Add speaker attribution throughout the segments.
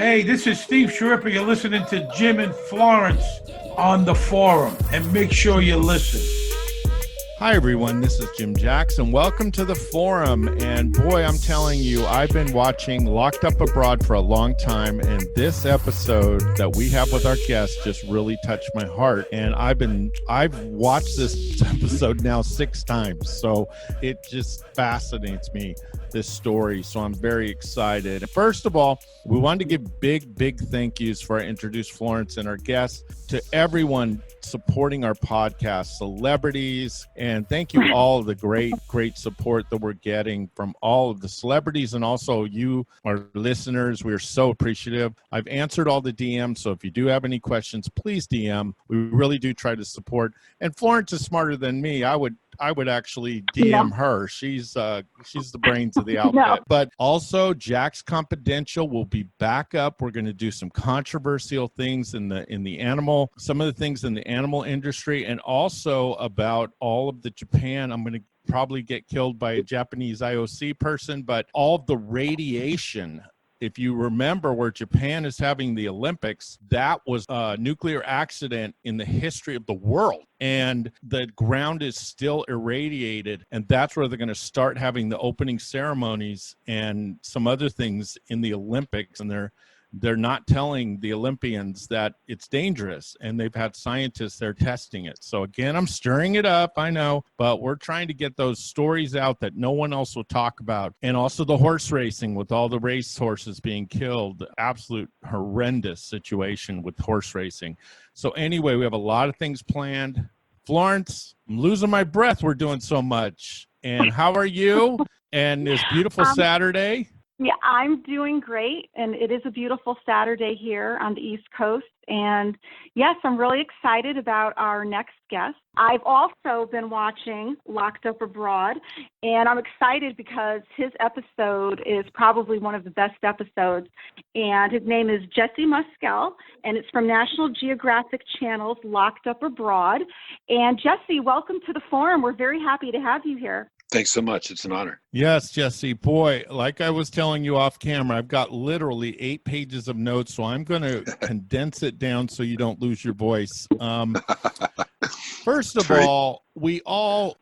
Speaker 1: Hey, this is Steve Sharippa. You're listening to Jim and Florence on the forum, and make sure you listen.
Speaker 2: Hi, everyone. This is Jim Jax, and welcome to the forum. And boy, I'm telling you, I've been watching Locked Up Abroad for a long time, and this episode that we have with our guest just really touched my heart. And I've watched this episode now 6 times, so it just fascinates me, this story. So I'm very excited. First of all, we wanted to give big thank yous for our Introduce Florence and our guests, to everyone supporting our podcast, celebrities, and thank you all the great support that we're getting from all of the celebrities and also you, our listeners. We're so appreciative. I've answered all the DMs, so if you do have any questions, please DM. We really do try to support. And Florence is smarter than me. I would actually DM her. She's the brains of the outfit. But also, Jax Confidential will be back up. We're going to do some controversial things in the animal, some of the things in the animal industry, and also about all of the Japan. I'm going to probably get killed by a Japanese IOC person, but all of the radiation. If you remember where Japan is having the Olympics, that was a nuclear accident in the history of the world. And the ground is still irradiated. And that's where they're going to start having the opening ceremonies and some other things in the Olympics. And they're not telling the Olympians that it's dangerous, and they've had scientists there testing it. So again, I'm stirring it up, I know, but we're trying to get those stories out that no one else will talk about. And also the horse racing with all the race horses being killed, absolute horrendous situation with horse racing. So anyway, we have a lot of things planned. Florence, I'm losing my breath. We're doing so much. And how are you? And this beautiful Saturday.
Speaker 3: Yeah, I'm doing great, and it is a beautiful Saturday here on the East Coast. And yes, I'm really excited about our next guest. I've also been watching Locked Up Abroad, and I'm excited because his episode is probably one of the best episodes. And his name is Jesse Moskel, and it's from National Geographic Channel's Locked Up Abroad. And Jesse, welcome to the forum. We're very happy to have you here.
Speaker 4: Thanks so much. It's an honor.
Speaker 2: Yes, Jesse. Boy, like I was telling you off camera, I've got literally 8 pages of notes, so I'm going to condense it down so you don't lose your voice. First of all,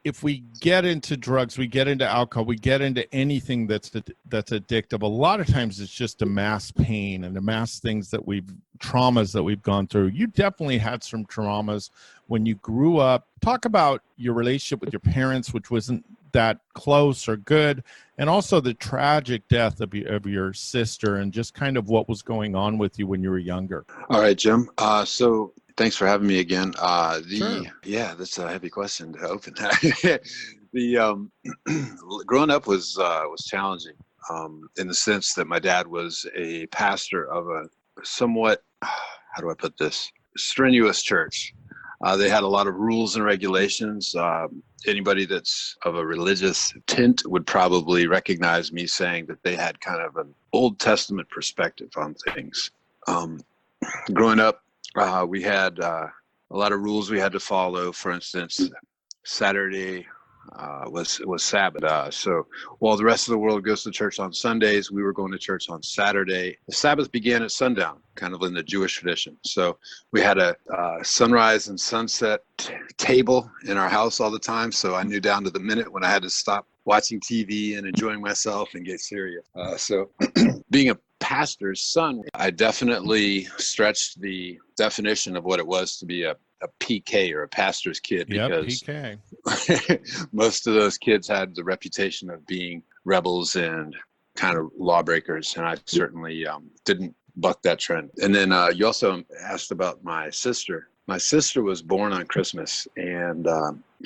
Speaker 2: if we get into drugs, we get into alcohol, we get into anything that's addictive, a lot of times it's just a mass pain and a mass traumas that we've gone through. You definitely had some traumas when you grew up. Talk about your relationship with your parents, which wasn't that close or good, and also the tragic death of your sister, and just kind of what was going on with you when you were younger.
Speaker 4: All right, Jim. So thanks for having me again.
Speaker 2: Sure.
Speaker 4: Yeah, that's a heavy question to open. Growing up was challenging in the sense that my dad was a pastor of a somewhat, how do I put this, strenuous church. They had a lot of rules and regulations. Anybody that's of a religious tint would probably recognize me saying that they had kind of an Old Testament perspective on things. Growing up, we had a lot of rules we had to follow. For instance, Saturday was Sabbath. So while the rest of the world goes to church on Sundays, we were going to church on Saturday. The Sabbath began at sundown, kind of in the Jewish tradition. So we had a sunrise and sunset table in our house all the time. So I knew down to the minute when I had to stop watching TV and enjoying myself and get serious. So being a pastor's son, I definitely stretched the definition of what it was to be a PK, or a pastor's kid, because
Speaker 2: PK.
Speaker 4: Most of those kids had the reputation of being rebels and kind of lawbreakers, and I certainly didn't buck that trend. And then you also asked about my sister. My sister was born on Christmas, and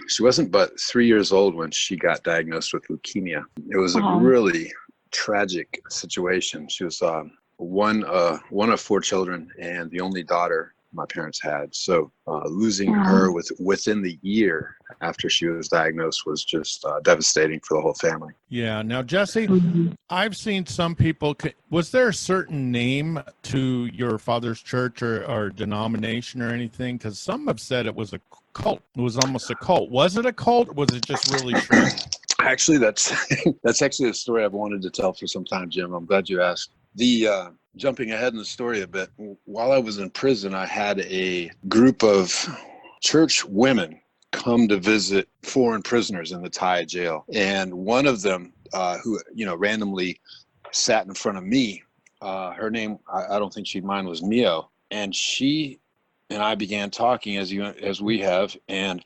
Speaker 4: she wasn't but 3 years old when she got diagnosed with leukemia. It was a really tragic situation. She was one of 4 children and the only daughter my parents had. So losing her within the year after she was diagnosed was just devastating for the whole family.
Speaker 2: Yeah. Now, Jesse, I've seen some people. Was there a certain name to your father's church or denomination or anything? Because some have said it was a cult. It was almost a cult. Was it a cult, or was it just really strict?
Speaker 4: Actually, that's actually a story I've wanted to tell for some time, Jim. I'm glad you asked. The jumping ahead in the story a bit, while I was in prison, I had a group of church women come to visit foreign prisoners in the Thai jail. And one of them, who, randomly sat in front of me, her name, I don't think she'd mind, was Mio. And she and I began talking as we have. And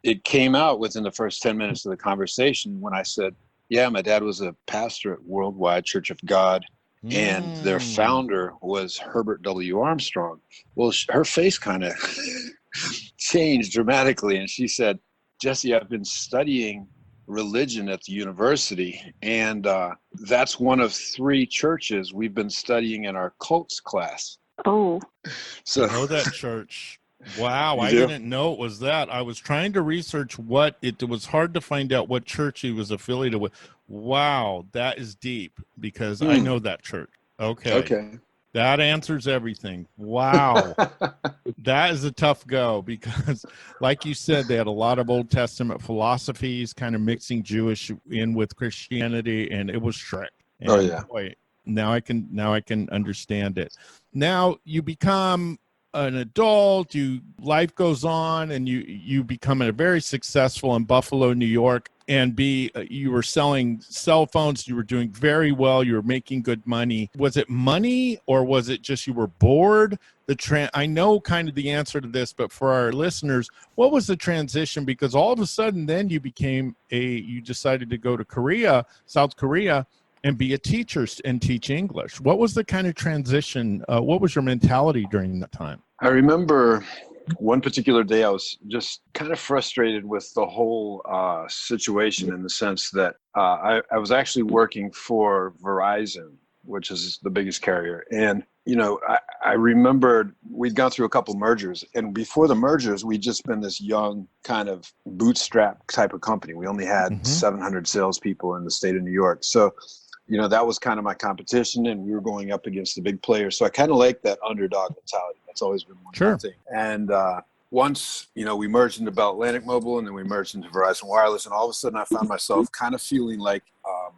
Speaker 4: it came out within the first 10 minutes of the conversation when I said, yeah, my dad was a pastor at Worldwide Church of God. And their founder was Herbert W. Armstrong. Well, her face kind of changed dramatically. And she said, Jesse, I've been studying religion at the university. And that's one of 3 churches we've been studying in our cults class.
Speaker 3: Oh.
Speaker 2: So I know that church. Wow, I didn't know it was that. I was trying to research it was hard to find out what church he was affiliated with. Wow, that is deep because I know that church. Okay. That answers everything. Wow. That is a tough go because, like you said, they had a lot of Old Testament philosophies, kind of mixing Jewish in with Christianity, and it was strict. And boy, now I can understand it. Now you become an adult, life goes on, and you become a very successful in Buffalo, New York, and you were selling cell phones. You were doing very well. You were making good money. Was it money, or was it just you were bored? I know kind of the answer to this, but for our listeners, what was the transition? Because all of a sudden, then you decided to go to South Korea, and be a teacher and teach English. What was the kind of transition? What was your mentality during that time?
Speaker 4: I remember one particular day I was just kind of frustrated with the whole situation in the sense that I was actually working for Verizon, which is the biggest carrier. And, I remembered we'd gone through a couple mergers. And before the mergers, we'd just been this young kind of bootstrap type of company. We only had 700 salespeople in the state of New York. So, that was kind of my competition, and we were going up against the big players. So I kind of like that underdog mentality. That's always been one of my things. And once, we merged into Bell Atlantic Mobile, and then we merged into Verizon Wireless. And all of a sudden I found myself kind of feeling like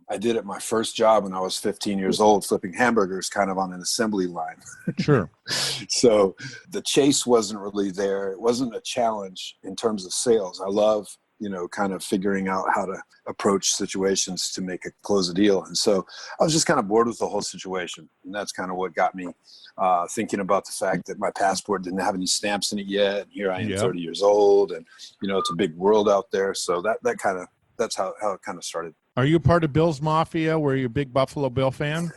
Speaker 4: I did at my first job when I was 15 years old, flipping hamburgers kind of on an assembly line.
Speaker 2: Sure.
Speaker 4: So the chase wasn't really there. It wasn't a challenge in terms of sales. I love kind of figuring out how to approach situations to close a deal. And so I was just kind of bored with the whole situation. And that's kind of what got me thinking about the fact that my passport didn't have any stamps in it yet. And here I am 30 years old, and, it's a big world out there. So that's how it kind of started.
Speaker 2: Are you a part of Bill's Mafia? Were you a big Buffalo Bill fan?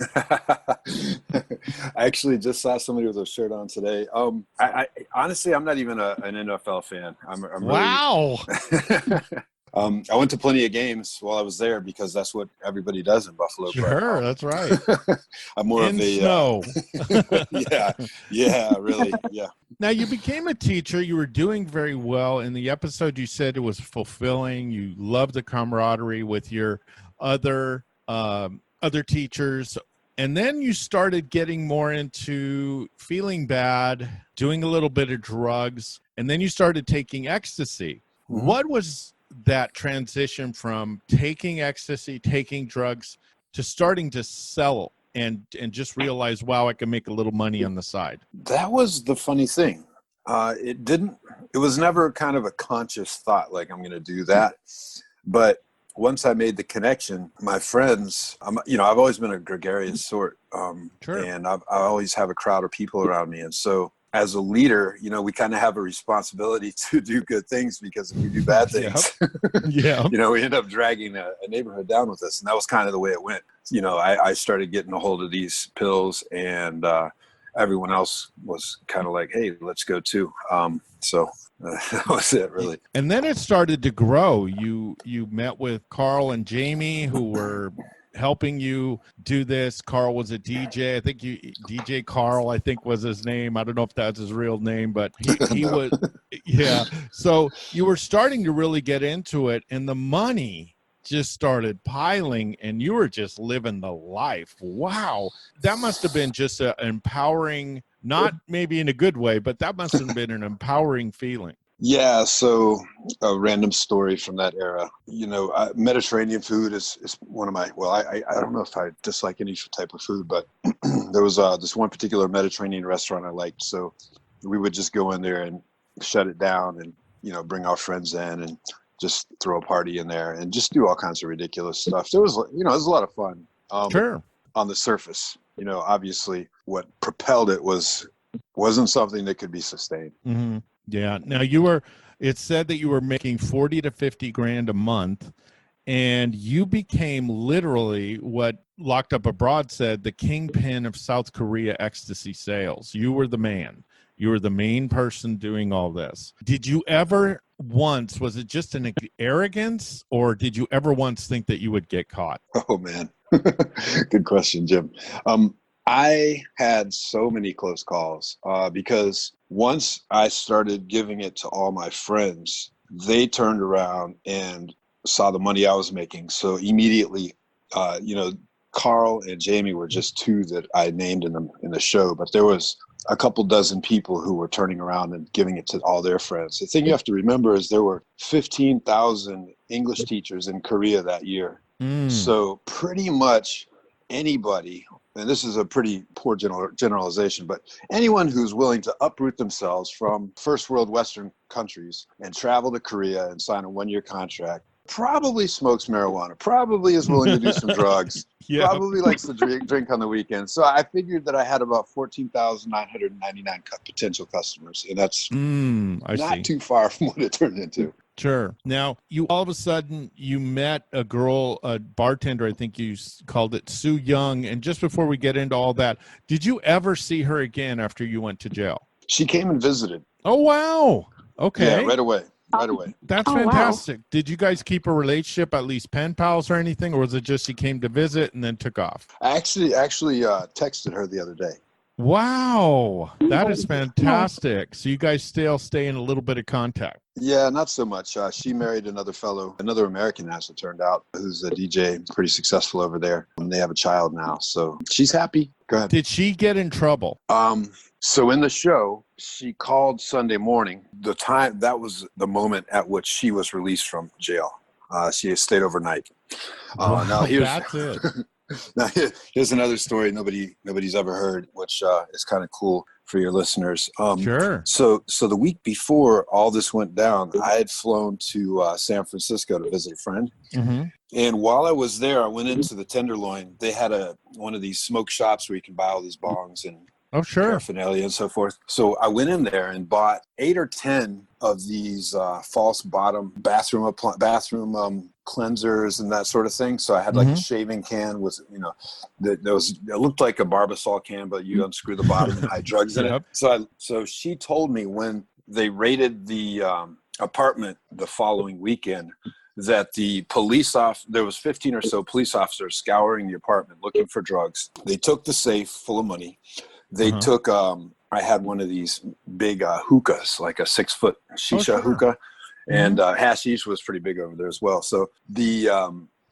Speaker 4: I actually just saw somebody with a shirt on today. I honestly, I'm not even an NFL fan. I'm
Speaker 2: wow.
Speaker 4: Really, I went to plenty of games while I was there because that's what everybody does in Buffalo.
Speaker 2: Sure, that's right.
Speaker 4: I'm more of a
Speaker 2: snow.
Speaker 4: Yeah, really, yeah.
Speaker 2: Now you became a teacher. You were doing very well. In the episode, you said it was fulfilling. You loved the camaraderie with your other teachers. And then you started getting more into feeling bad, doing a little bit of drugs, and then you started taking ecstasy. Mm-hmm. What was that transition from taking ecstasy, taking drugs, to starting to sell and just realize, wow, I can make a little money on the side?
Speaker 4: That was the funny thing. It was never kind of a conscious thought, like I'm going to do that. But once I made the connection, my friends, I've always been a gregarious sort.
Speaker 2: Sure.
Speaker 4: And I always have a crowd of people around me. And so as a leader, we kind of have a responsibility to do good things, because if we do bad things, we end up dragging a neighborhood down with us. And that was kind of the way it went. I started getting a hold of these pills, and everyone else was kind of like, hey, let's go too. So that was it, really.
Speaker 2: And then it started to grow. You met with Carl and Jamie, who were helping you do this. Carl was a DJ. I think DJ Carl, I think, was his name. I don't know if that's his real name, but he was, yeah. So you were starting to really get into it, and the money just started piling, and you were just living the life. Wow. That must have been just an empowering, not maybe in a good way, but that must have been an empowering feeling.
Speaker 4: Yeah, so a random story from that era. Mediterranean food is one of my, I don't know if I dislike any type of food, but there was this one particular Mediterranean restaurant I liked. So we would just go in there and shut it down and, bring our friends in and just throw a party in there and just do all kinds of ridiculous stuff. There was, it was a lot of fun.
Speaker 2: Sure.
Speaker 4: On the surface, obviously what propelled it wasn't something that could be sustained.
Speaker 2: Mm-hmm. Yeah. Now it said that you were making 40 to 50 grand a month, and you became literally what Locked Up Abroad said, the kingpin of South Korea ecstasy sales. You were the man. You were the main person doing all this. Did you ever once, was it just an arrogance, or did you ever once think that you would get caught?
Speaker 4: Oh, man. Good question, Jim. I had so many close calls because once I started giving it to all my friends, they turned around and saw the money I was making. So immediately, Carl and Jamie were just two that I named in the show, but there was a couple dozen people who were turning around and giving it to all their friends. The thing you have to remember is there were 15,000 English teachers in Korea that year. So pretty much anybody, and this is a pretty poor generalization, but anyone who's willing to uproot themselves from first world Western countries and travel to Korea and sign a 1-year contract probably smokes marijuana, probably is willing to do some drugs, probably likes to drink on the weekend. So I figured that I had about 14,999 potential customers, and that's not too far from what it turned into.
Speaker 2: Sure. Now, you all of a sudden, you met a girl, a bartender, I think you called it, Sue Young. And just before we get into all that, did you ever see her again after you went to jail?
Speaker 4: She came and visited.
Speaker 2: Oh, wow. Okay.
Speaker 4: Yeah, right away.
Speaker 2: That's fantastic. Wow. Did you guys keep a relationship, at least pen pals or anything, or was it just she came to visit and then took off?
Speaker 4: I actually texted her the other day.
Speaker 2: Wow, that is fantastic. So you guys still stay in a little bit of contact?
Speaker 4: Yeah, not so much. She married another American, as it turned out, who's a DJ, pretty successful over there. And they have a child now, so she's happy. Go ahead.
Speaker 2: Did she get in trouble?
Speaker 4: So in the show, she called Sunday morning. That was the moment at which she was released from jail. She stayed overnight.
Speaker 2: Now that's it.
Speaker 4: Now, here's another story nobody's ever heard, which is kind of cool for your listeners.
Speaker 2: Sure.
Speaker 4: So the week before all this went down, I had flown to San Francisco to visit a friend. Mm-hmm. And while I was there, I went into the Tenderloin. They had one of these smoke shops where you can buy all these bongs and paraphernalia and so forth. So I went in there and bought 8 or 10 of these false bottom bathroom cleansers and that sort of thing. So I had like a shaving can with, it looked like a Barbasol can, but you unscrew the bottom and hide drugs in it. So she told me when they raided the apartment the following weekend that there was 15 or so police officers scouring the apartment looking for drugs. They took the safe full of money. They took, I had one of these big hookahs, like a 6-foot shisha hookah. And hashish was pretty big over there as well. So the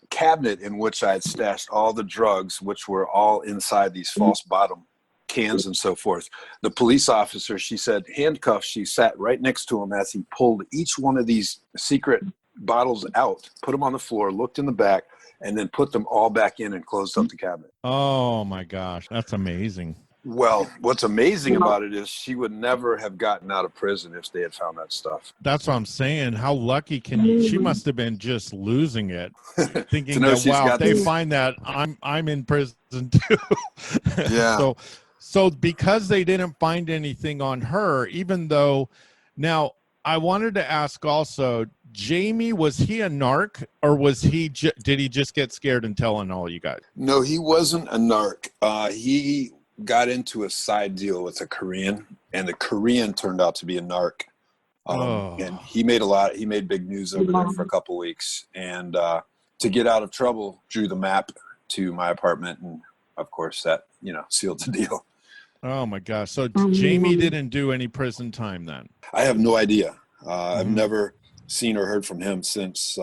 Speaker 4: cabinet in which I had stashed all the drugs, which were all inside these false bottom cans and so forth, the police officer, she said, handcuffed, she sat right next to him as he pulled each one of these secret bottles out, put them on the floor, looked in the back, and then put them all back in and closed up the cabinet.
Speaker 2: Oh, my gosh. That's amazing.
Speaker 4: Well, what's amazing about it is she would never have gotten out of prison if they had found that stuff.
Speaker 2: That's what I'm saying. How lucky can you? She must have been just losing it, thinking that, wow, if they find that, I'm in prison too.
Speaker 4: Yeah.
Speaker 2: So because they didn't find anything on her, even though, now I wanted to ask also, Jamie, was he a narc, or did he just get scared and tell on all you guys?
Speaker 4: No, he wasn't a narc. He got into a side deal with a Korean, and the Korean turned out to be a narc. And he made big news over there for a couple of weeks. And to get out of trouble, drew the map to my apartment. And of course that, sealed the deal.
Speaker 2: Oh my gosh. So Jamie didn't do any prison time then?
Speaker 4: I have no idea. I've never seen or heard from him since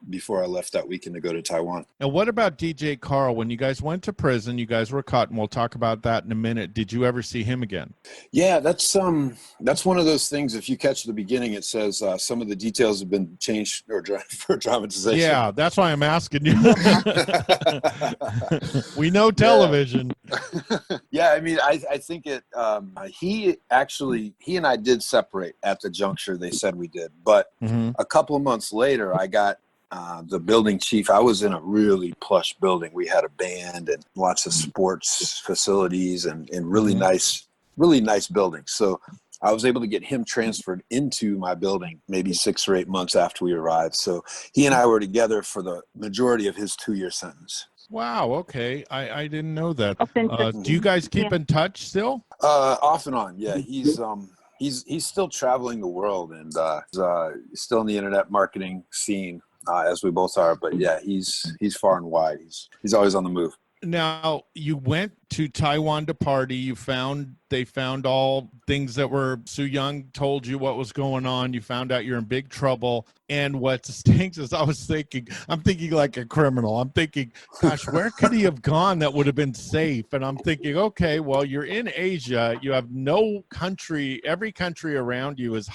Speaker 5: before I left that weekend to go to Taiwan.
Speaker 2: And what about DJ Carl? When you guys went to prison, you guys were caught, and we'll talk about that in a minute. Did you ever see him again?
Speaker 5: Yeah, that's one of those things. If you catch the beginning, it says some of the details have been changed for dramatization.
Speaker 2: Yeah, that's why I'm asking you. We know television.
Speaker 5: Yeah, I mean, I think he and I did separate at the juncture they said we did, but a couple of months later, I got the building chief. I was in a really plush building. We had a band and lots of sports facilities and really nice buildings. So I was able to get him transferred into my building maybe 6 or 8 months after we arrived. So he and I were together for the majority of his 2-year sentence.
Speaker 2: Wow. Okay. I didn't know that.
Speaker 3: Interesting.
Speaker 2: Do you guys keep in touch still?
Speaker 5: Off and on. Yeah. He's still traveling the world and still in the internet marketing scene, as we both are. But yeah, he's far and wide. He's always on the move.
Speaker 2: Now, you went to Taiwan to party. They found all things that were, Su Young told you what was going on. You found out you're in big trouble. And what stinks is I'm thinking like a criminal. I'm thinking, gosh, where could he have gone that would have been safe? And I'm thinking, okay, well, you're in Asia. You have no country. Every country around you is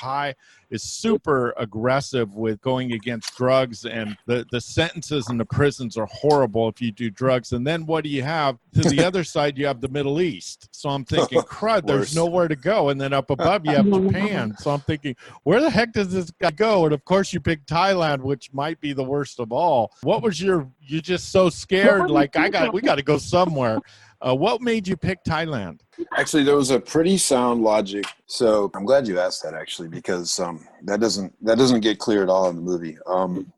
Speaker 2: super aggressive with going against drugs. And the sentences in the prisons are horrible if you do drugs. And then what do you have? To the other side, you have the Middle East. So I'm thinking, crud, there's nowhere to go. And then up above, you have Japan. So I'm thinking, where the heck does this guy go? And of course, you pick Thailand, which might be the worst of all. What was you're just so scared, like, we got to go somewhere. What made you pick Thailand?
Speaker 5: Actually, there was a pretty sound logic. So I'm glad you asked that, actually, because that doesn't get clear at all in the movie.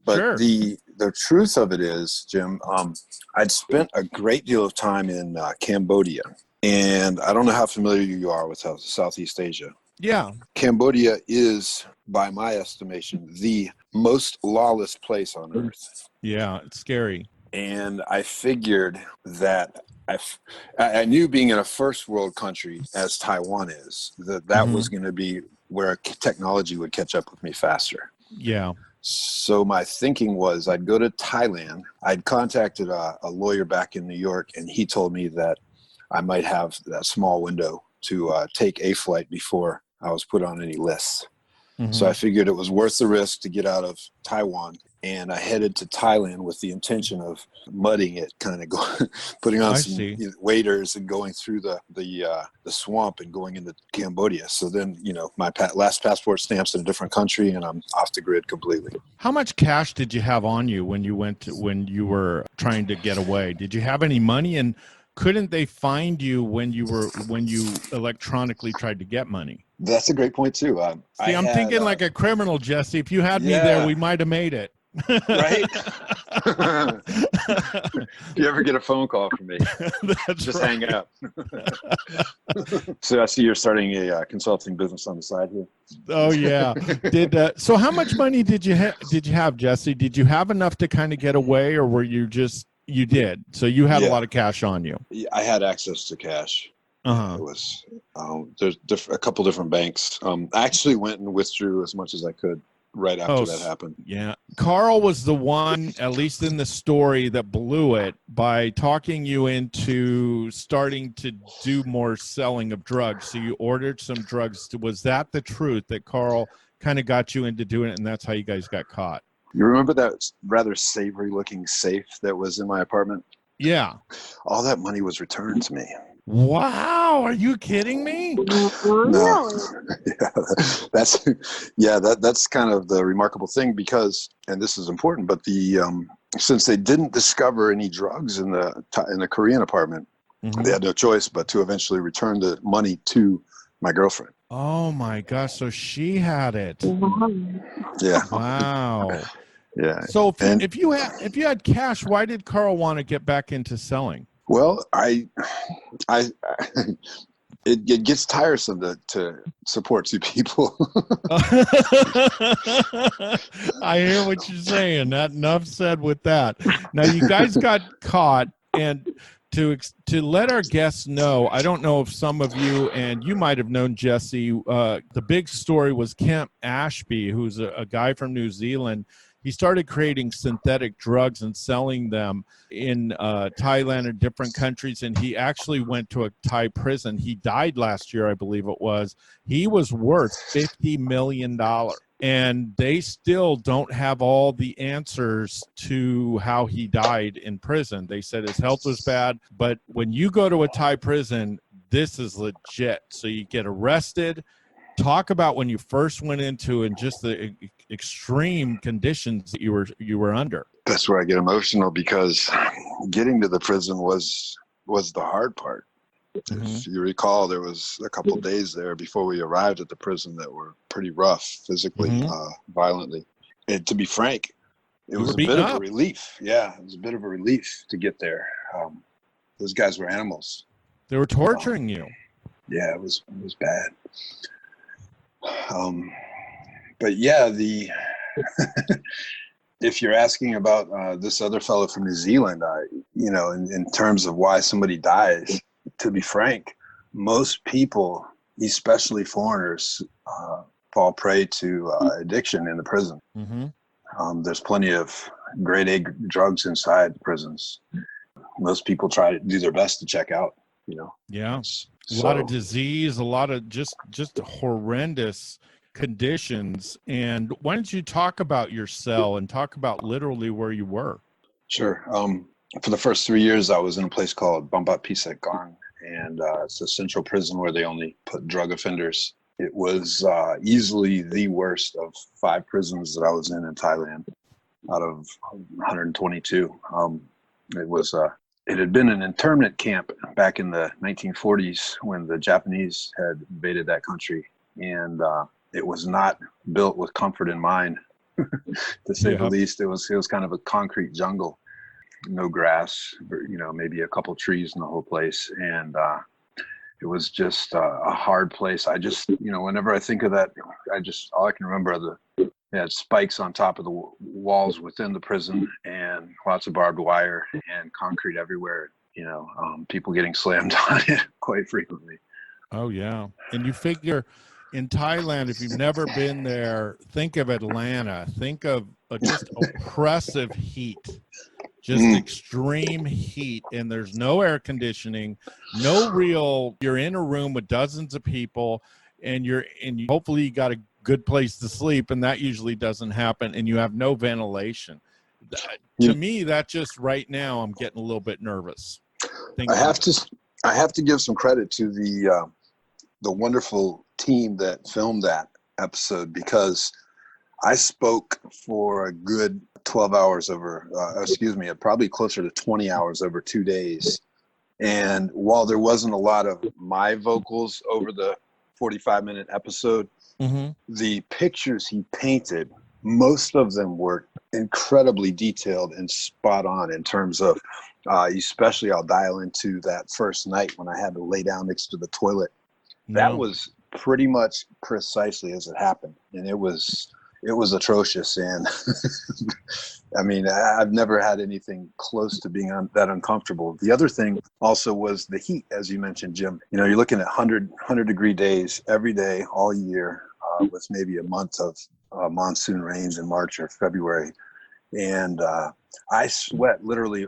Speaker 5: But sure. The truth of it is, Jim, I'd spent a great deal of time in Cambodia. And I don't know how familiar you are with Southeast Asia.
Speaker 2: Yeah.
Speaker 5: Cambodia is, by my estimation, the most lawless place on earth.
Speaker 2: Yeah, it's scary.
Speaker 5: And I figured that I knew, being in a first world country as Taiwan is, that was going to be where technology would catch up with me faster.
Speaker 2: Yeah.
Speaker 5: So my thinking was I'd go to Thailand. I'd contacted a lawyer back in New York, and he told me that I might have that small window to take a flight before I was put on any lists. So I figured it was worth the risk to get out of Taiwan, and I headed to Thailand with the intention of mudding it, kind of putting on some waders and going through the swamp and going into Cambodia. So then, my last passport stamp's in a different country, and I'm off the grid completely.
Speaker 2: How much cash did you have on you when you were trying to get away? Did you have any money, and couldn't they find you when you electronically tried to get money?
Speaker 5: That's a great point too.
Speaker 2: I'm thinking like a criminal, Jesse. If you had me there, we might have made it.
Speaker 5: Right? You ever get a phone call from me? Just hang up. So I see you're starting a consulting business on the side here.
Speaker 2: Oh yeah. So how much money did you have, Jesse? Did you have enough to kind of get away, or were you just? You did. So you had a lot of cash on you.
Speaker 5: I had access to cash. It was there's a couple different banks. I actually went and withdrew as much as I could right after that happened.
Speaker 2: Yeah. Carl was the one, at least in the story, that blew it by talking you into starting to do more selling of drugs. So you ordered some drugs. Was that the truth, that Carl kind of got you into doing it, and that's how you guys got caught?
Speaker 5: You remember that rather savory looking safe that was in my apartment?
Speaker 2: Yeah.
Speaker 5: All that money was returned to me.
Speaker 2: Wow, are you kidding me?
Speaker 5: No. That's kind of the remarkable thing, because, and this is important, but since they didn't discover any drugs in the Korean apartment, they had no choice but to eventually return the money to my girlfriend.
Speaker 2: Oh my gosh, so she had it.
Speaker 5: Yeah.
Speaker 2: Wow.
Speaker 5: Yeah.
Speaker 2: So if you had cash, why did Carl want to get back into selling?
Speaker 5: Well, it gets tiresome to support two people.
Speaker 2: I hear what you're saying. That enough said with that. Now you guys got caught, and to let our guests know, I don't know if some of you, and you might have known Jesse, the big story was Kemp Ashby, who's a guy from New Zealand. he started creating synthetic drugs and selling them in Thailand and different countries. And he actually went to a Thai prison. He died last year, I believe it was. He was worth $50 million. And they still don't have all the answers to how he died in prison. They said his health was bad. But when you go to a Thai prison, this is legit. So you get arrested. Talk about when you first went into and just the extreme conditions that you were under.
Speaker 5: That's where I get emotional, because getting to the prison was the hard part.
Speaker 2: Mm-hmm.
Speaker 5: If you recall, there was a couple of days there before we arrived at the prison that were pretty rough physically, violently. And to be frank, it was a bit of a relief. Yeah, it was a bit of a relief to get there. Those guys were animals.
Speaker 2: They were torturing you.
Speaker 5: Yeah, it was bad. But yeah, if you're asking about this other fellow from New Zealand, in terms of why somebody dies, to be frank, most people, especially foreigners, fall prey to addiction in the prison. Mm-hmm. There's plenty of grade A drugs inside prisons. Most people try to do their best to check out,
Speaker 2: Yeah. A lot of disease, a lot of just horrendous conditions. And why don't you talk about your cell and talk about literally where you were?
Speaker 5: Sure. For the first 3 years, I was in a place called Bambat Pisek Gang, and it's a central prison where they only put drug offenders. It was easily the worst of 5 prisons that I was in Thailand out of 122. It had been an internment camp back in the 1940s when the Japanese had invaded that country, and it was not built with comfort in mind, to say the least. It was kind of a concrete jungle, no grass, maybe a couple trees in the whole place, and it was just a hard place. I just, whenever I think of that, all I can remember are they had spikes on top of the walls within the prison, and lots of barbed wire and concrete everywhere. People getting slammed on it quite frequently.
Speaker 2: Oh, yeah. And you figure in Thailand, if you've never been there, think of Atlanta. Think of just oppressive heat, just extreme heat. And there's no air conditioning, you're in a room with dozens of people, and hopefully you got a good place to sleep, and that usually doesn't happen, and you have no ventilation. To me, that just right now, I'm getting a little bit nervous. I
Speaker 5: have to give some credit to the wonderful team that filmed that episode, because I spoke for a good 12 hours probably closer to 20 hours over 2 days. And while there wasn't a lot of my vocals over the 45-minute episode, the pictures he painted, most of them were incredibly detailed and spot on in terms of, especially I'll dial into that first night when I had to lay down next to the toilet. That was pretty much precisely as it happened. And it was atrocious. And I mean, I've never had anything close to being that uncomfortable. The other thing also was the heat, as you mentioned, Jim. You're looking at 100-degree days every day, all year, with maybe a month of monsoon rains in March or February. And I sweat literally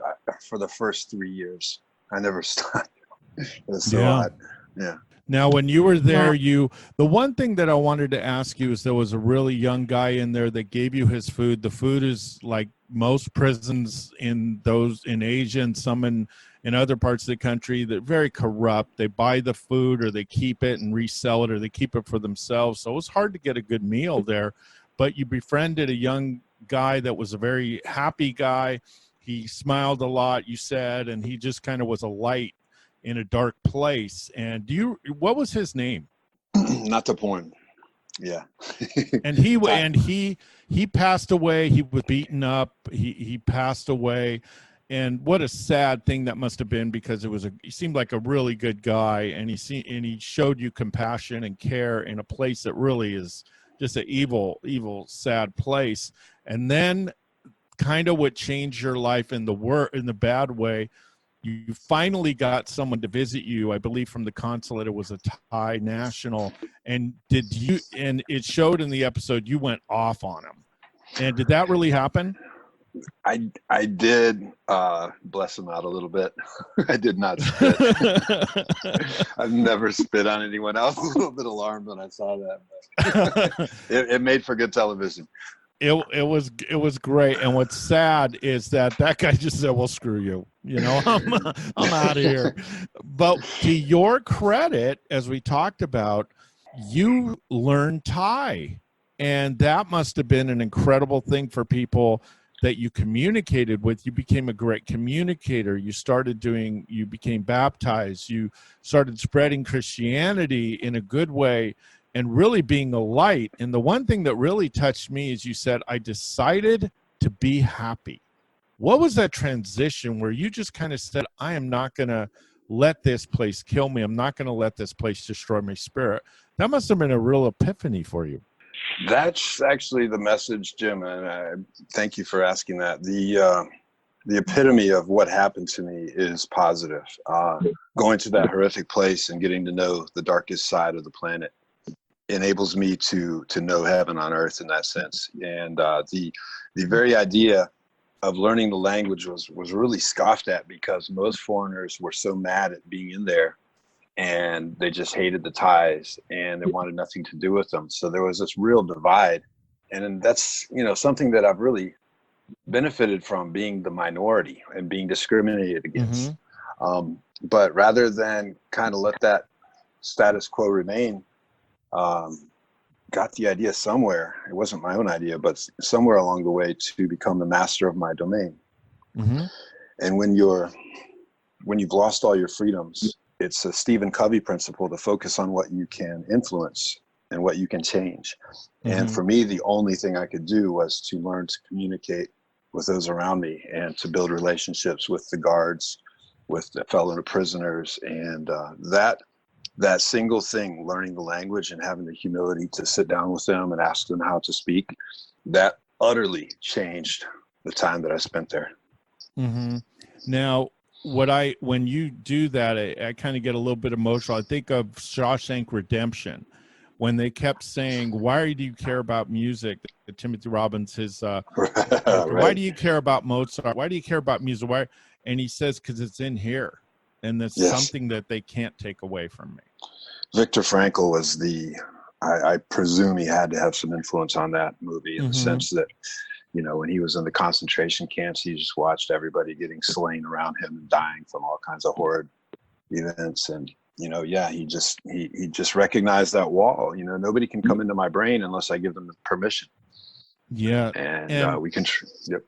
Speaker 5: for the first 3 years. I never stopped. It was so hot. Yeah.
Speaker 2: Now, when you were there, the one thing that I wanted to ask you is there was a really young guy in there that gave you his food. The food is like most prisons in Asia and some in other parts of the country. They're very corrupt. They buy the food, or they keep it and resell it, or they keep it for themselves. So it was hard to get a good meal there. But you befriended a young guy that was a very happy guy. He smiled a lot, you said, and he just kind of was a light in a dark place. And what was his name?
Speaker 5: Not the point. Yeah.
Speaker 2: And he passed away. He was beaten up. He passed away. And what a sad thing that must have been, because he seemed like a really good guy, and he showed you compassion and care in a place that really is just an evil, sad place. And then kind of what changed your life in the bad way, you finally got someone to visit you, I believe from the consulate. It was a Thai national. And it showed in the episode you went off on him. And did that really happen?
Speaker 5: I did bless him out a little bit. I did not spit. I've never spit on anyone. I was a little bit alarmed when I saw that, but it made for good television.
Speaker 2: It was great. And what's sad is that guy just said, well, screw you. You know, I'm out of here. But to your credit, as we talked about, you learned Thai. And that must have been an incredible thing for people that you communicated with. You became a great communicator. You became baptized. You started spreading Christianity in a good way and really being a light. And the one thing that really touched me is you said, I decided to be happy. What was that transition where you just kind of said, I am not going to let this place kill me. I'm not going to let this place destroy my spirit. That must have been a real epiphany for you.
Speaker 5: That's actually the message, Jim, and I thank you for asking that. The epitome of what happened to me is positive. Going to that horrific place and getting to know the darkest side of the planet enables me to know heaven on earth in that sense. And the very idea of learning the language was really scoffed at because most foreigners were so mad at being in there. And they just hated the Thais and they wanted nothing to do with them. So there was this real divide. And that's, something that I've really benefited from, being the minority and being discriminated against. Mm-hmm. But rather than kind of let that status quo remain, got the idea somewhere. It wasn't my own idea, but somewhere along the way to become the master of my domain. Mm-hmm. And when you've lost all your freedoms, it's a Stephen Covey principle to focus on what you can influence and what you can change. Mm-hmm. And for me, the only thing I could do was to learn to communicate with those around me and to build relationships with the guards, with the fellow prisoners. And that single thing, learning the language and having the humility to sit down with them and ask them how to speak, that utterly changed the time that I spent there.
Speaker 2: Mm-hmm. Now, when you do that, I kind of get a little bit emotional. I think of Shawshank Redemption, when they kept saying, why do you care about music? Timothy Robbins, right. Why do you care about Mozart? Why do you care about music? Why? And he says, because it's in here. And that's something that they can't take away from me.
Speaker 5: Viktor Frankl was I presume he had to have some influence on that movie in the sense that, when he was in the concentration camps, he just watched everybody getting slain around him and dying from all kinds of horrid events. And, he just recognized that wall. Nobody can come into my brain unless I give them permission.
Speaker 2: Yeah.
Speaker 5: And we can, yep.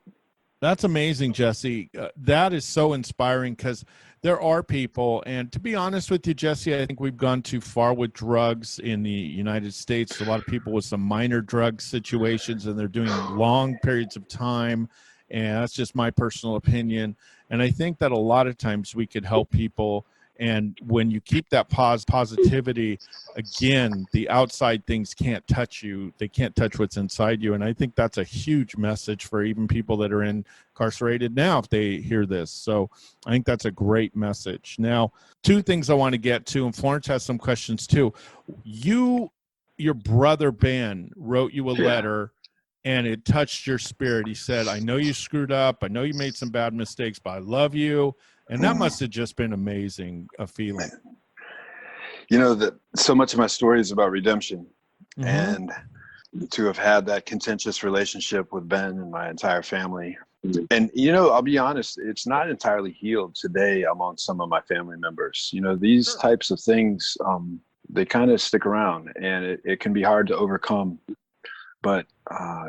Speaker 2: That's amazing, Jesse. That is so inspiring because there are people, and to be honest with you, Jesse, I think we've gone too far with drugs in the United States. A lot of people with some minor drug situations, and they're doing long periods of time, and that's just my personal opinion. And I think that a lot of times we could help people, and when you keep that positivity, again, the outside things can't touch you. They can't touch what's inside you, and I think that's a huge message for even people that are incarcerated now if they hear this. So I think that's a great message. Now, two things I want to get to, and Florence has some questions too. Your brother Ben wrote you a letter, and it touched your spirit. He said, I know you screwed up. I know you made some bad mistakes, but I love you. And that must have just been amazing, a feeling.
Speaker 5: That so much of my story is about redemption. Mm-hmm. And to have had that contentious relationship with Ben and my entire family. And, I'll be honest, it's not entirely healed today among some of my family members. These types of things, they kind of stick around, and it can be hard to overcome. But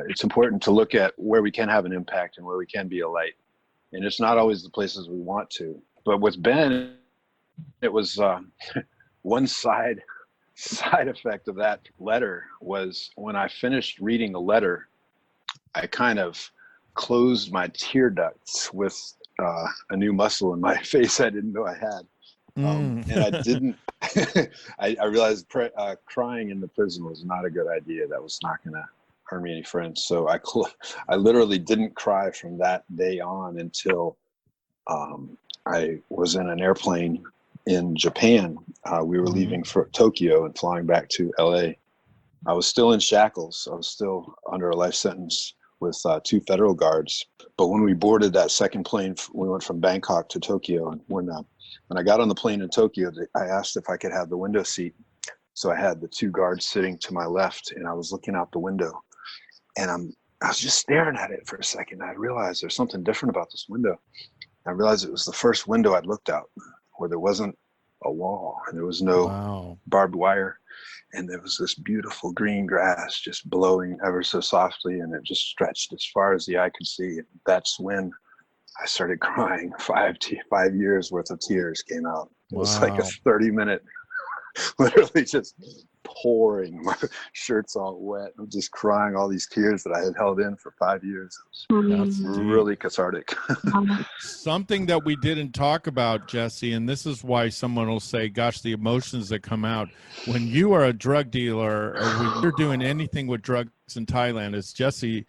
Speaker 5: it's important to look at where we can have an impact and where we can be a light. And it's not always the places we want to. But with Ben, it was one side effect of that letter was when I finished reading the letter, I kind of closed my tear ducts with a new muscle in my face I didn't know I had. And I didn't, I realized crying in the prison was not a good idea. That was not going to earn me any friends. So I literally didn't cry from that day on until I was in an airplane in Japan. We were leaving for Tokyo and flying back to LA. I was still in shackles. I was still under a life sentence with 2 federal guards. But when we boarded that second plane, we went from Bangkok to Tokyo. And when I got on the plane in Tokyo, I asked if I could have the window seat. So I had the 2 guards sitting to my left, and I was looking out the window, and I was just staring at it for a second. I realized there's something different about this window. I realized it was the first window I'd looked out where there wasn't a wall and there was no barbed wire. And there was this beautiful green grass just blowing ever so softly, and it just stretched as far as the eye could see. And that's when I started crying. 5 years worth of tears came out. It was like a 30-minute, literally just pouring. My shirt's all wet. I'm just crying all these tears that I had held in for 5 years. It was really cathartic.
Speaker 2: Something that we didn't talk about, Jesse, and this is why someone will say, gosh, the emotions that come out when you are a drug dealer or when you're doing anything with drugs in Thailand, as Jesse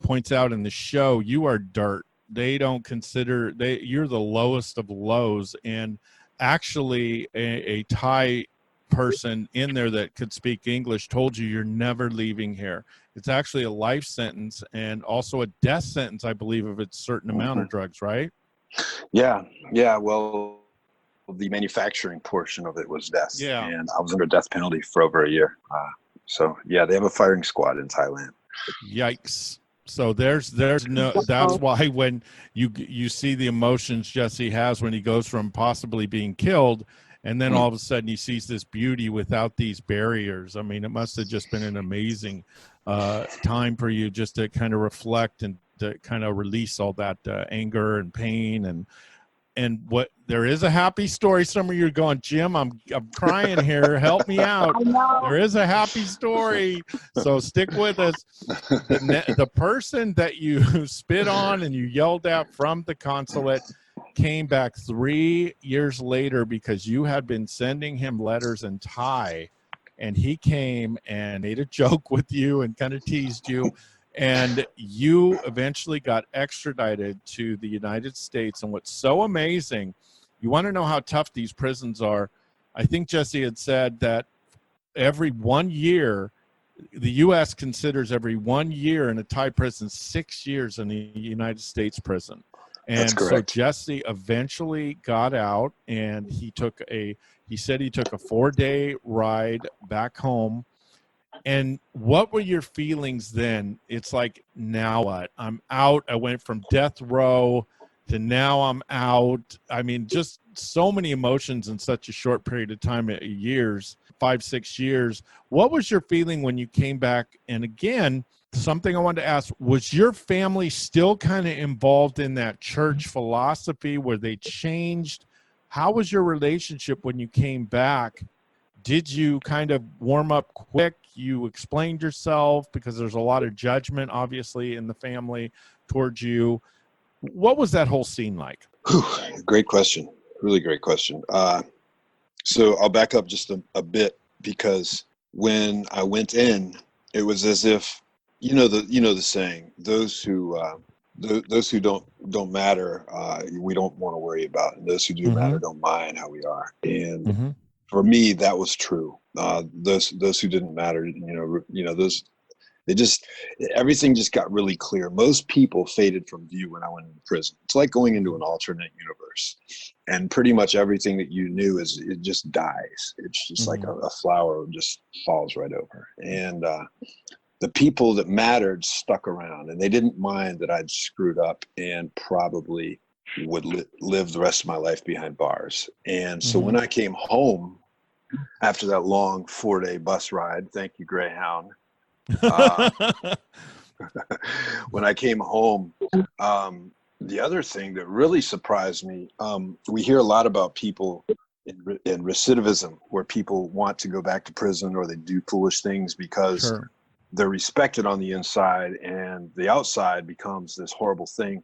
Speaker 2: points out in the show, you are dirt. They don't consider you're the lowest of lows. And actually a Thai person in there that could speak English told you you're never leaving here. It's actually a life sentence and also a death sentence, I believe, of a certain amount of drugs, right?
Speaker 5: Yeah. Well, the manufacturing portion of it was death.
Speaker 2: Yeah.
Speaker 5: And I was under death penalty for over a year. So yeah, they have a firing squad in Thailand.
Speaker 2: Yikes. So there's no, that's why when you see the emotions Jesse has when he goes from possibly being killed and then all of a sudden he sees this beauty without these barriers. I mean, it must have just been an amazing time for you just to kind of reflect and to kind of release all that anger and pain and what there is a happy story. Some of you are going, Jim, I'm crying here. Help me out. There is a happy story. So stick with us. The person that you spit on and you yelled at from the consulate came back 3 years later because you had been sending him letters in Thai, and he came and made a joke with you and kind of teased you. And you eventually got extradited to the United States. And what's so amazing, you want to know how tough these prisons are. I think Jesse had said that every 1 year, the U.S. considers every 1 year in a Thai prison 6 years in the United States prison. And so Jesse eventually got out, and he said he took a 4-day ride back home. And what were your feelings then? It's like, now what? I'm out. I went from death row to now I'm out. I mean, just so many emotions in such a short period of time, years, 5-6 years. What was your feeling when you came back? And again, something I wanted to ask, was your family still kind of involved in that church philosophy where they changed? How was your relationship when you came back? Did you kind of warm up quick? You explained yourself because there's a lot of judgment, obviously, in the family towards you. What was that whole scene like?
Speaker 5: Great question. Really great question. So I'll back up just a bit, because when I went in, it was as if, you know the saying, those who don't matter, we don't want to worry about, and those who do matter don't mind how we are. And for me, that was true. Those who didn't matter, those, everything just got really clear. Most people faded from view when I went into prison. It's like going into an alternate universe, and pretty much everything that you knew it just dies. It's just like a flower just falls right over. And the people that mattered stuck around, and they didn't mind that I'd screwed up and probably would live the rest of my life behind bars. And so when I came home after that long 4-day bus ride, thank you, Greyhound. When I came home, the other thing that really surprised me, we hear a lot about people in recidivism, where people want to go back to prison or they do foolish things because they're respected on the inside, and the outside becomes this horrible thing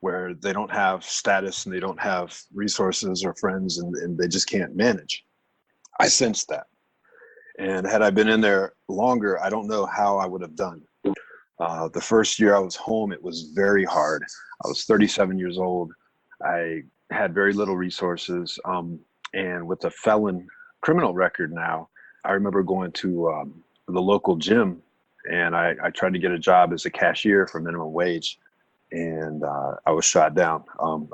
Speaker 5: where they don't have status and they don't have resources or friends, and they just can't manage. I sensed that. And had I been in there longer, I don't know how I would have done. The first year I was home, it was very hard. I was 37 years old. I had very little resources. And with a felon criminal record now, I remember going to the local gym and I tried to get a job as a cashier for minimum wage, and I was shot down.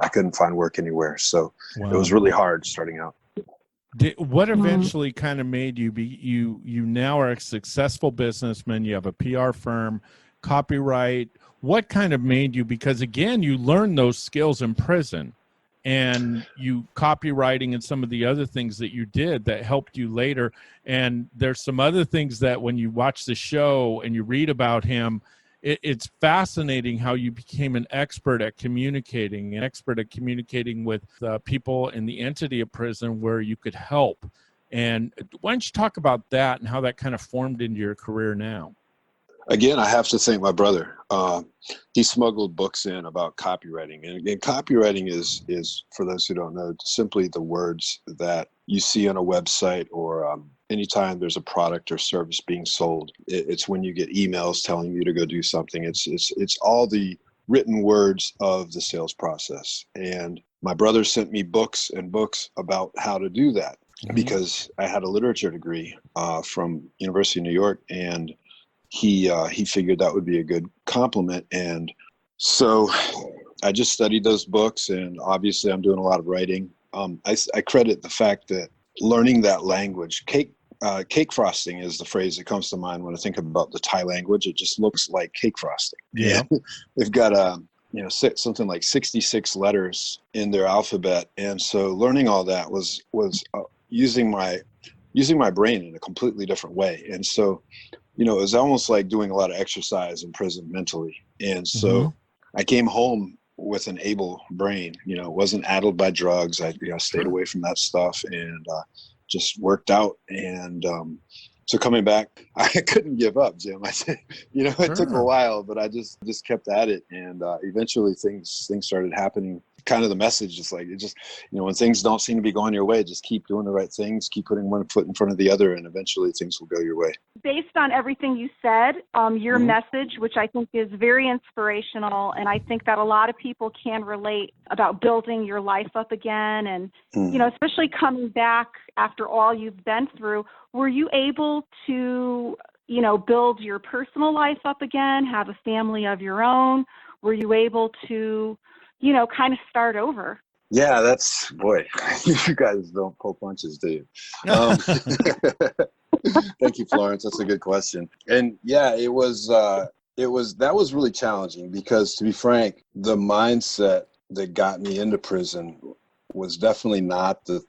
Speaker 5: I couldn't find work anywhere, so it was really hard starting out.
Speaker 2: What eventually kind of made you be, you now are a successful businessman, you have a PR firm, copyright. What kind of made you, because again, you learned those skills in prison, and you copywriting and some of the other things that you did that helped you later. And there's some other things that when you watch the show and you read about him, it's fascinating how you became an expert at communicating with people in the entity of prison where you could help. And why don't you talk about that and how that kind of formed into your career now?
Speaker 5: Again, I have to thank my brother. He smuggled books in about copywriting. And again, copywriting is, for those who don't know, simply the words that you see on a website or anytime there's a product or service being sold. It's when you get emails telling you to go do something. It's all the written words of the sales process. And my brother sent me books and books about how to do that because I had a literature degree from University of New York, and he figured that would be a good compliment. And so I just studied those books, and obviously I'm doing a lot of writing. I credit the fact that learning that language, cake frosting is the phrase that comes to mind when I think about the Thai language. It just looks like cake frosting.
Speaker 2: Yeah.
Speaker 5: They've got something like 66 letters in their alphabet. And so learning all that was using my brain in a completely different way. And so, it was almost like doing a lot of exercise in prison mentally. And so I came home with an able brain, wasn't addled by drugs. I stayed away from that stuff and just worked out. And so coming back, I couldn't give up, Jim. I said, it took a while, but I just kept at it. And eventually things started happening. Kind of the message is like, when things don't seem to be going your way, just keep doing the right things, keep putting one foot in front of the other, and eventually things will go your way.
Speaker 3: Based on everything you said, your message, which I think is very inspirational, and I think that a lot of people can relate about building your life up again, and, especially coming back after all you've been through, were you able to, build your personal life up again, have a family of your own? Were you able to kind of start over?
Speaker 5: Yeah, boy, you guys don't pull punches, do you? Thank you, Florence. That's a good question. And yeah, that was really challenging because, to be frank, the mindset that got me into prison was definitely not the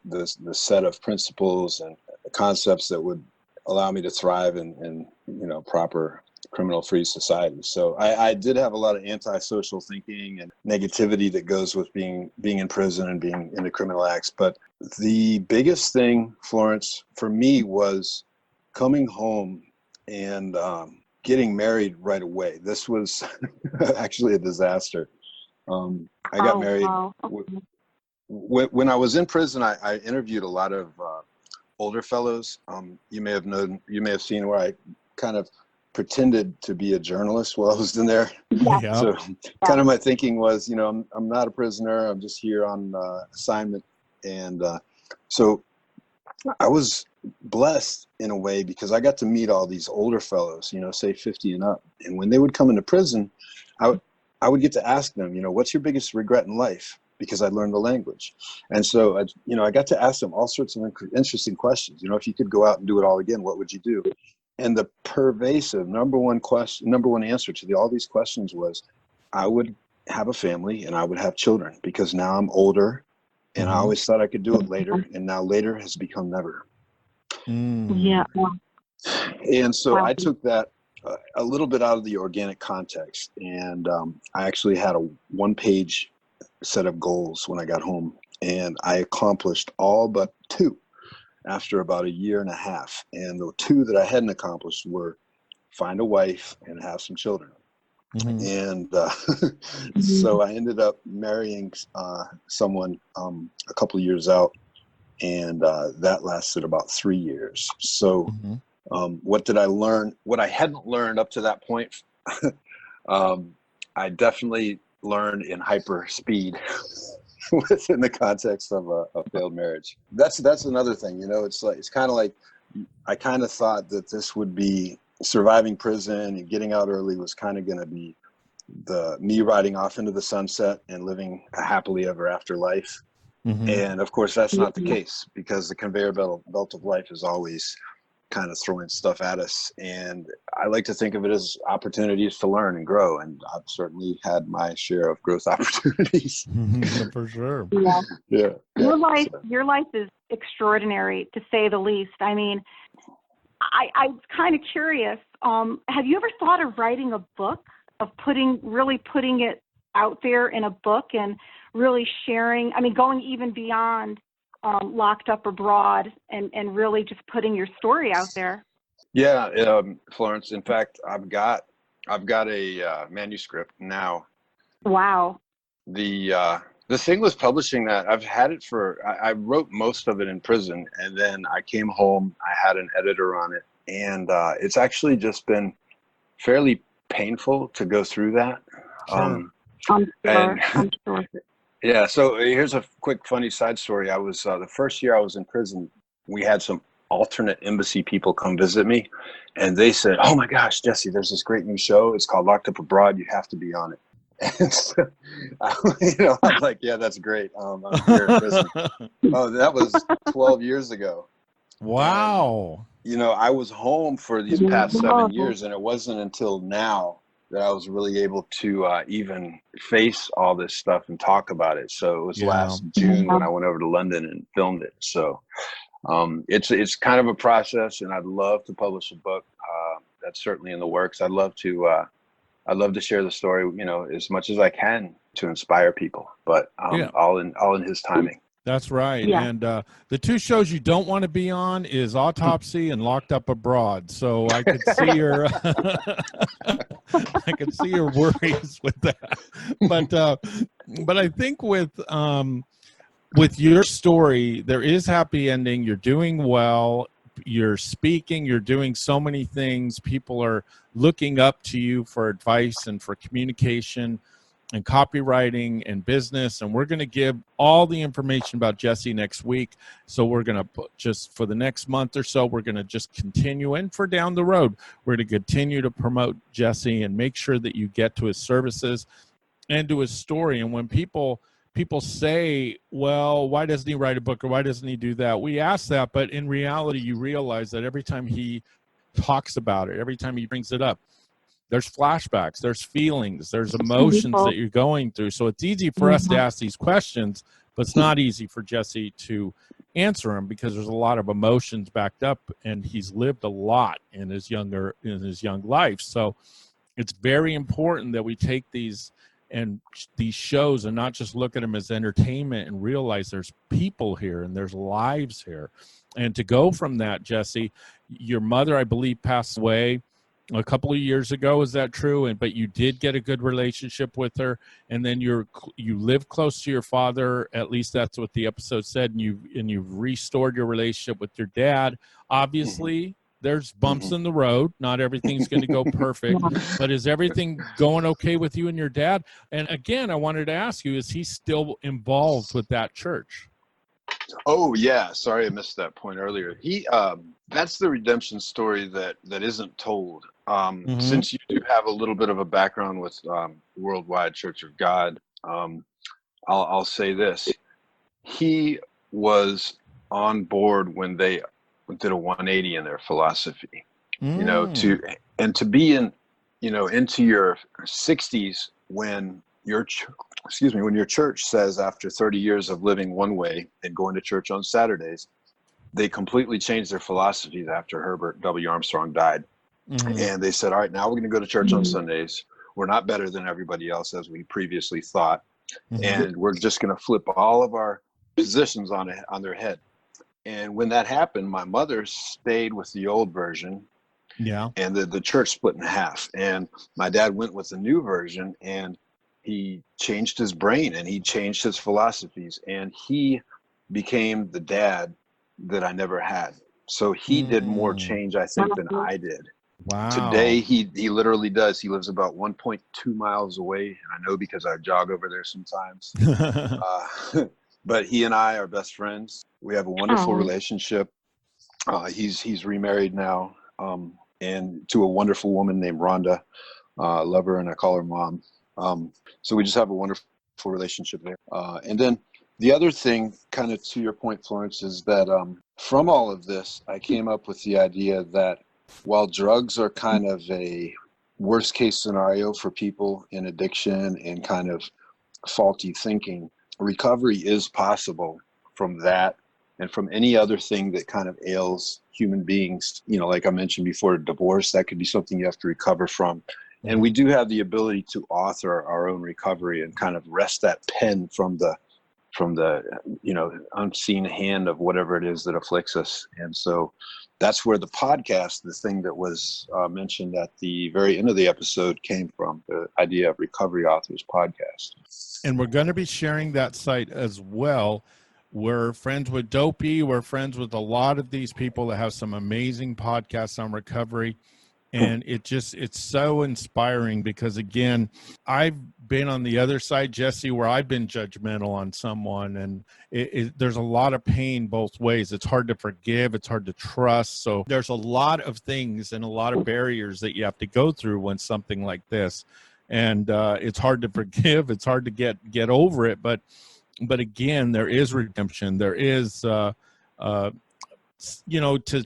Speaker 5: set of principles and concepts that would allow me to thrive in proper criminal-free society. So I did have a lot of antisocial thinking and negativity that goes with being in prison and being into criminal acts. But the biggest thing, Florence, for me was coming home and getting married right away. This was actually a disaster. I got married.
Speaker 3: Wow.
Speaker 5: When I was in prison, I interviewed a lot of older fellows. You may have seen where I kind of pretended to be a journalist while I was in there.
Speaker 2: Yeah.
Speaker 5: So kind of my thinking was, I'm not a prisoner. I'm just here on assignment. And so I was blessed in a way because I got to meet all these older fellows, say 50 and up. And when they would come into prison, I would get to ask them, what's your biggest regret in life? Because I learned the language. And so, I got to ask them all sorts of interesting questions. If you could go out and do it all again, what would you do? And the pervasive number one answer to all these questions was, I would have a family and I would have children because now I'm older and I always thought I could do it later. And now later has become never.
Speaker 3: Yeah.
Speaker 5: And so I took that a little bit out of the organic context. And I actually had a one-page set of goals when I got home, and I accomplished all but two after about a year and a half. And the two that I hadn't accomplished were find a wife and have some children. And so I ended up marrying someone a couple of years out, and that lasted about 3 years. So what did I learn? What I hadn't learned up to that point, I definitely learned in hyper speed within the context of a failed marriage. That's another thing, it's kind of like I kind of thought that this would be surviving prison and getting out early was kind of going to be me riding off into the sunset and living a happily ever after life.
Speaker 2: Mm-hmm.
Speaker 5: And of course, that's not the case, because the conveyor belt of life is always kind of throwing stuff at us. And I like to think of it as opportunities to learn and grow. And I've certainly had my share of growth opportunities.
Speaker 2: For sure.
Speaker 3: Yeah.
Speaker 5: Yeah.
Speaker 3: Your life is extraordinary, to say the least. I mean, I'm kind of curious. Have you ever thought of writing a book, of putting it out there in a book and really sharing? I mean, going even beyond Locked Up Abroad and really just putting your story out there.
Speaker 5: Yeah, Florence. In fact, I've got a manuscript now.
Speaker 3: Wow.
Speaker 5: The thing with publishing that, I've had it I wrote most of it in prison, and then I came home, I had an editor on it, and it's actually just been fairly painful to go through that.
Speaker 2: Sure.
Speaker 3: I'm sure.
Speaker 5: Yeah, so here's a quick funny side story. I was the first year I was in prison, we had some alternate embassy people come visit me, and they said, "Oh my gosh, Jesse, there's this great new show. It's called Locked Up Abroad. You have to be on it." And so, I'm like, "Yeah, that's great. I'm here in prison." Oh, that was 12 years ago.
Speaker 2: Wow.
Speaker 5: And, I was home for these past 7 years, and it wasn't until now that I was really able to even face all this stuff and talk about it. So it was last June when I went over to London and filmed it. So it's kind of a process, and I'd love to publish a book. That's certainly in the works. I'd love to share the story, as much as I can to inspire people, but all in his timing.
Speaker 2: That's right.
Speaker 3: Yeah.
Speaker 2: And the two shows you don't want to be on is Autopsy and Locked Up Abroad. So I could see your worries with that. But I think with your story, there is happy ending. You're doing well. You're speaking. You're doing so many things. People are looking up to you for advice and for communication and copywriting and business. And we're going to give all the information about Jesse next week. So we're going to just, for the next month or so, we're going to just continue, and for down the road, we're going to continue to promote Jesse and make sure that you get to his services and to his story. And when people say, well, why doesn't he write a book, or why doesn't he do that? We ask that, but in reality, you realize that every time he talks about it, every time he brings it up, there's flashbacks, there's feelings, there's emotions that you're going through. So it's easy for us to ask these questions, but it's not easy for Jesse to answer them, because there's a lot of emotions backed up, and he's lived a lot in his young life. So it's very important that we take these shows and not just look at them as entertainment, and realize there's people here and there's lives here. And to go from that, Jesse, your mother, I believe, passed away a couple of years ago. Is that true? But you did get a good relationship with her, and then you live close to your father. At least that's what the episode said. And you've restored your relationship with your dad. Obviously, there's bumps in the road. Not everything's going to go perfect, but is everything going okay with you and your dad? And again, I wanted to ask you, is he still involved with that church?
Speaker 5: Oh yeah, sorry I missed that point earlier. That's the redemption story that isn't told. Since you do have a little bit of a background with Worldwide Church of God, I'll say this: he was on board when they did a 180 in their philosophy. To be in, into your 60s when your church says, after 30 years of living one way and going to church on Saturdays, they completely changed their philosophies after Herbert W. Armstrong died. And they said, all right, now we're going to go to church on Sundays. We're not better than everybody else, as we previously thought. And we're just going to flip all of our positions on their head. And when that happened, my mother stayed with the old version. Yeah. And the church split in half. And my dad went with the new version, and he changed his brain and he changed his philosophies, and he became the dad that I never had. So he did more change, I think, than I did.
Speaker 2: Wow.
Speaker 5: Today, he literally does. He lives about 1.2 miles away. And I know because I jog over there sometimes. But he and I are best friends. We have a wonderful relationship. He's remarried now. and to a wonderful woman named Rhonda. Love her, and I call her mom. So we just have a wonderful relationship there. And then the other thing, kind of to your point, Florence, is that from all of this, I came up with the idea that while drugs are kind of a worst case scenario for people in addiction and kind of faulty thinking, recovery is possible from that and from any other thing that kind of ails human beings. You know, like I mentioned before, divorce, that could be something you have to recover from. And we do have the ability to author our own recovery and kind of wrest that pen from the unseen hand of whatever it is that afflicts us. And so that's where the podcast, the thing that was mentioned at the very end of the episode, came from, the idea of Recovery Authors Podcast.
Speaker 2: And we're going to be sharing that site as well. We're friends with Dopey. We're friends with a lot of these people that have some amazing podcasts on recovery. And it's so inspiring because, again, I've been on the other side, Jesse, where I've been judgmental on someone, and there's a lot of pain both ways. It's hard to forgive. It's hard to trust. So there's a lot of things and a lot of barriers that you have to go through when something like this. And it's hard to forgive. It's hard to get over it. But again, there is redemption. There is to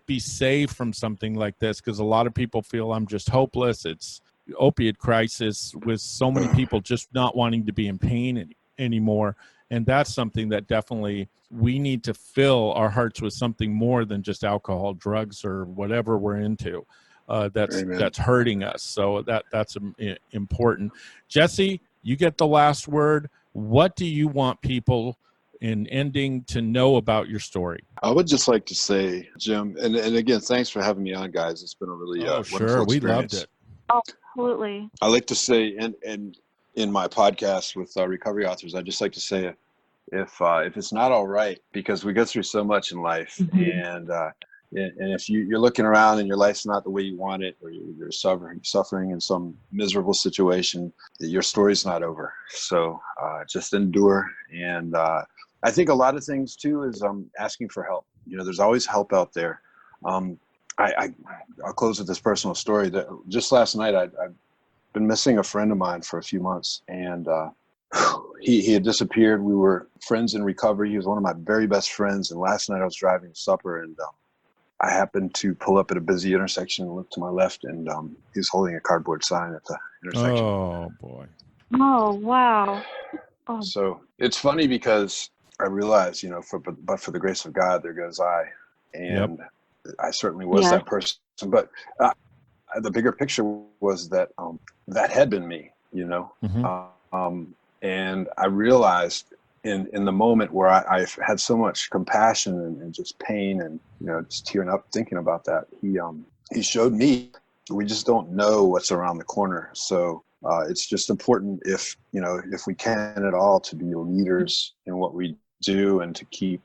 Speaker 2: be saved from something like this, because a lot of people feel I'm just hopeless. It's opiate crisis with so many people just not wanting to be in pain anymore. And that's something that definitely we need to fill our hearts with, something more than just alcohol, drugs, or whatever we're into that's hurting us. So that's important. Jesse, you get the last word. What do you want people in ending to know about your story?
Speaker 5: I would just like to say, Jim, and again, thanks for having me on, guys. It's been a really wonderful experience.
Speaker 2: We loved it.
Speaker 3: Absolutely.
Speaker 5: I like to say, and in my podcast with recovery authors, I just like to say, if it's not all right, because we go through so much in life, and if you're looking around and your life's not the way you want it, or you're suffering in some miserable situation, your story's not over. So just endure. And I think a lot of things too is asking for help. There's always help out there. I'll close with this personal story. That just last night, I've been missing a friend of mine for a few months, and he had disappeared. We were friends in recovery. He was one of my very best friends. And last night I was driving to supper, and I happened to pull up at a busy intersection and look to my left, and he was holding a cardboard sign at the intersection.
Speaker 2: Oh boy.
Speaker 3: Oh, wow. Oh.
Speaker 5: So it's funny because I realized, but for the grace of God, there goes I. And I certainly was that person. But the bigger picture was that that had been me, and I realized in the moment where I've had so much compassion and just pain and, just tearing up thinking about that, he showed me we just don't know what's around the corner. So it's just important if we can at all, to be leaders in what we do and to keep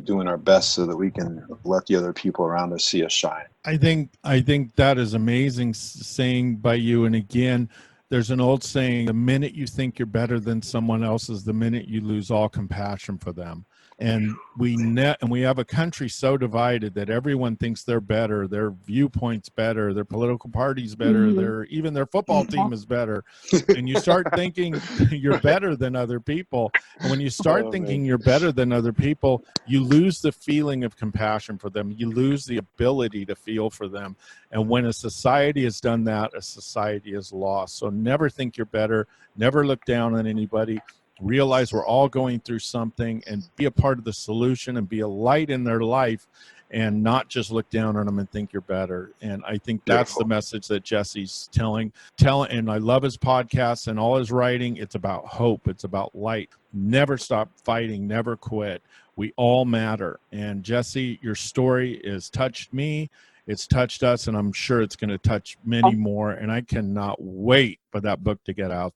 Speaker 5: doing our best so that we can let the other people around us see us shine.
Speaker 2: I think that is amazing saying by you. And again, there's an old saying, the minute you think you're better than someone else is the minute you lose all compassion for them. And we have a country so divided that everyone thinks they're better, their viewpoint's better, their political party's better, even their football team is better. And you start thinking you're better than other people. And when you start thinking you're better than other people, you lose the feeling of compassion for them. You lose the ability to feel for them. And when a society has done that, a society is lost. So never think you're better. Never look down on anybody. Realize we're all going through something, and be a part of the solution and be a light in their life, and not just look down on them and think you're better. And I think that's the message that Jesse's telling. And I love his podcasts and all his writing. It's about hope. It's about light. Never stop fighting. Never quit. We all matter. And Jesse, your story has touched me. It's touched us, and I'm sure it's going to touch many more. And I cannot wait for that book to get out.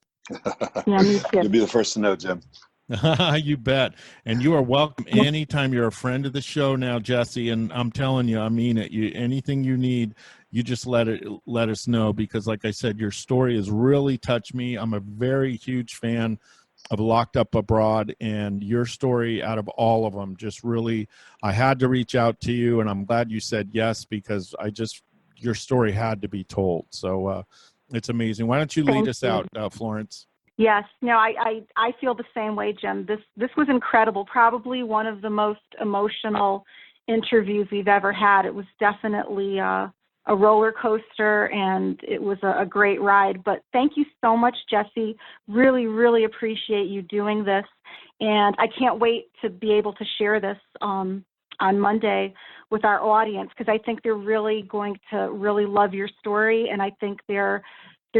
Speaker 3: Yeah, me too.
Speaker 5: You'll be the first to know, Jim.
Speaker 2: You bet. And you are welcome anytime. You're a friend of the show now, Jesse. And I'm telling you, I mean it. Anything you need, you just let us know, because like I said, your story has really touched me. I'm a very huge fan of Locked Up Abroad, and your story out of all of them just really, I had to reach out to you, and I'm glad you said yes, because I just your story had to be told. So it's amazing. Why don't you lead us out, Florence?
Speaker 3: Yes, no, I feel the same way, Jim. This was incredible. Probably one of the most emotional interviews we've ever had. It was definitely a roller coaster, and it was a great ride. But thank you so much, Jesse. Really, really appreciate you doing this. And I can't wait to be able to share this on Monday with our audience, because I think they're really going to really love your story, and I think they're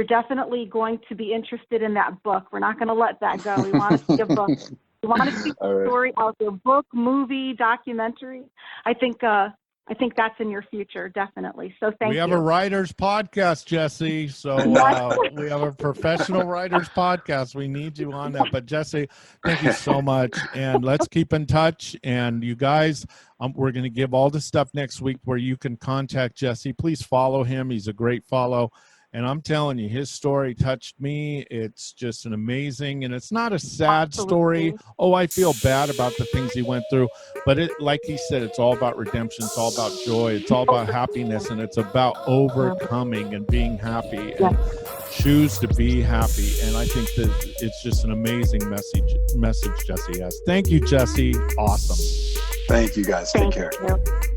Speaker 3: definitely going to be interested in that book. We're not going to let that go. We want to see a book. We want to see a story out there, book, movie, documentary. I think that's in your future, definitely. So thank you.
Speaker 2: We have a writer's podcast, Jesse. So we have a professional writer's podcast. We need you on that. But Jesse, thank you so much. And let's keep in touch. And you guys, we're going to give all the stuff next week where you can contact Jesse. Please follow him. He's a great follow. And I'm telling you, his story touched me. It's just an amazing, and it's not a sad story. Oh, I feel bad about the things he went through. But it, like he said, it's all about redemption. It's all about joy. It's all about happiness. And it's about overcoming and being happy and choose to be happy. And I think that it's just an amazing message Jesse has. Thank you, Jesse. Awesome.
Speaker 5: Thank you, guys. Take care.
Speaker 3: You.